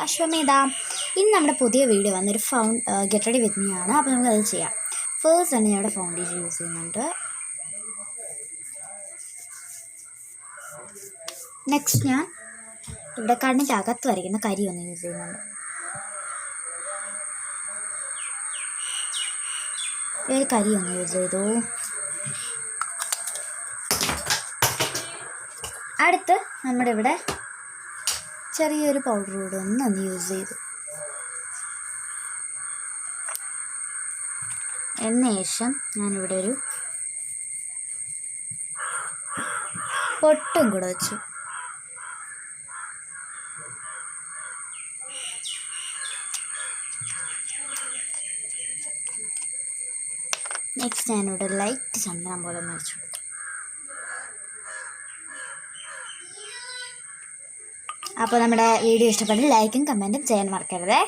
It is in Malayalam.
അശ്വമേധ. ഇന്ന് നമ്മുടെ പുതിയ വീഡിയോ വന്നൊരു ഗെറ്റ് റെഡി വിത്ത് മീ ആണ്. അപ്പോൾ നമുക്കത് ചെയ്യാം. ഫേസ്റ്റ് തന്നെ ഞാൻ ഇവിടെ ഫൗണ്ടേഷൻ യൂസ് ചെയ്യുന്നുണ്ട്. നെക്സ്റ്റ് ഞാൻ ഇവിടെ കണ്ണിൻ്റെ അകത്ത് വരയ്ക്കുന്ന കരി ഒന്ന് യൂസ് ചെയ്യുന്നുണ്ട്. കരി ഒന്ന് യൂസ് ചെയ്തു. അടുത്ത് നമ്മുടെ ഇവിടെ ചെറിയൊരു പൗഡർ കൂടെ ഒന്ന് യൂസ് ചെയ്തു. ശേഷം ഞാനിവിടെ ഒരു പൊട്ടും കൂടെ വെച്ചു. നെക്സ്റ്റ് ഞാനിവിടെ ലൈറ്റ് ചന്ദനം പോലെ ഒന്ന് വെച്ചു കൊടുത്തു. അപ്പോൾ നമ്മുടെ വീഡിയോ ഇഷ്ടപ്പെട്ട് ലൈക്കും കമൻറ്റും ചെയ്യാൻ മറക്കരുതേ.